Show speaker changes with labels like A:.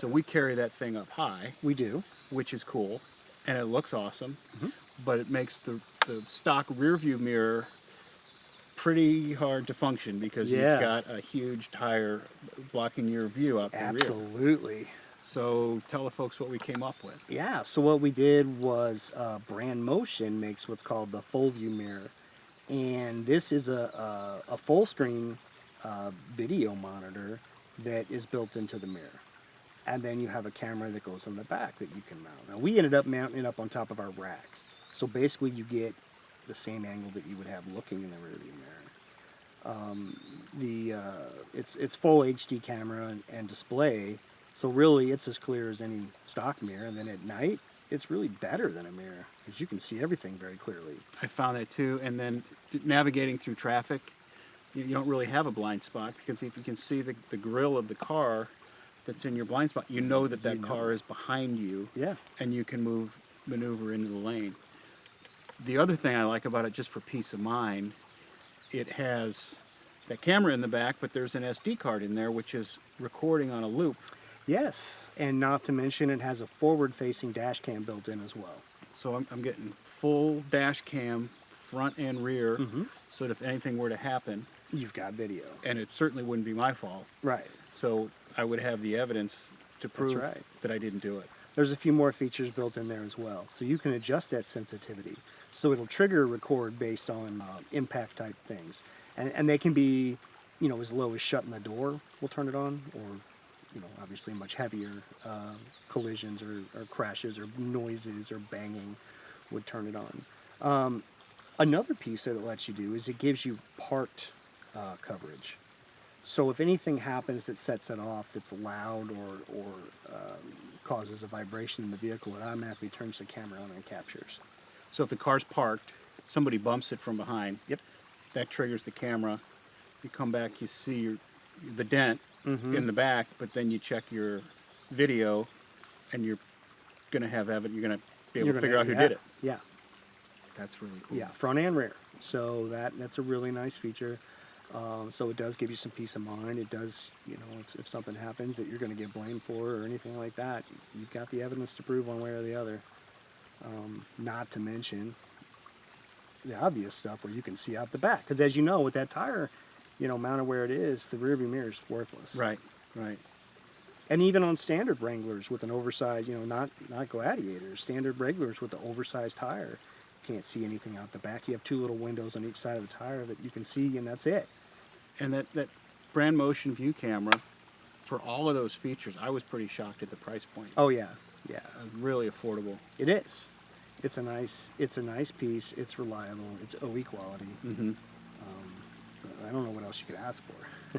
A: So we carry that thing up high,
B: We do.
A: which is cool, and it looks awesome,
B: Mm-hmm.
A: but it makes the stock rear view mirror pretty hard to function because
B: Yeah.
A: you've got a huge tire blocking your view out the rear.
B: Absolutely.
A: So tell the folks what we came up with.
B: Yeah, so what we did was Brandmotion makes what's called the FullVUE mirror. And this is a full screen video monitor that is built into the mirror. And then you have a camera that goes on the back that you can mount. Now we ended up mounting it up on top of our rack. So basically you get the same angle that you would have looking in the rearview mirror. It's full HD camera and display. So really, it's as clear as any stock mirror, and then at night, it's really better than a mirror because you can see everything very clearly.
A: I found that too, and then navigating through traffic, you don't really have a blind spot because if you can see the grill of the car that's in your blind spot, you know that car is behind you,
B: Yeah.
A: and you can maneuver into the lane. The other thing I like about it, just for peace of mind, it has that camera in the back, but there's an SD card in there which is recording on a loop.
B: Yes, and not to mention it has a forward-facing dash cam built in as well.
A: So I'm getting full dash cam, front and rear, so that if anything were to happen,
B: You've got video.
A: and it certainly wouldn't be my fault,
B: Right.
A: so I would have the evidence to prove
B: right.
A: that I didn't do it.
B: There's a few more features built in there as well. So you can adjust that sensitivity. So it'll trigger record based on impact type things. And they can be, as low as shutting the door will turn it on, or obviously much heavier collisions or crashes or noises or banging would turn it on. Another piece that it lets you do is it gives you part coverage. So if anything happens that sets it off that's loud or causes a vibration in the vehicle, it automatically turns the camera on and captures.
A: So if the car's parked, somebody bumps it from behind,
B: Yep.
A: that triggers the camera. You come back, you see the dent in the back, but then you check your video, and you're going to have evidence. You're going to be able to figure out who did it.
B: Yeah.
A: That's really cool.
B: Yeah, front and rear. So that's a really nice feature. So it does give you some peace of mind. It does, if something happens that you're going to get blamed for or anything like that, you've got the evidence to prove one way or the other. Not to mention the obvious stuff where you can see out the back. Because as you know, with that tire, mounted where it is, the rearview mirror is worthless.
A: Right, right.
B: And even on standard Wranglers with an oversized, not Gladiators, standard Wranglers with the oversized tire, you can't see anything out the back. You have two little windows on each side of the tire that you can see, and that's it.
A: And that Brandmotion view camera, for all of those features, I was pretty shocked at the price point.
B: Oh yeah, yeah.
A: Really affordable.
B: It is. It's a nice piece. It's reliable. It's OE quality.
A: Mm-hmm.
B: I don't know what else you could ask for.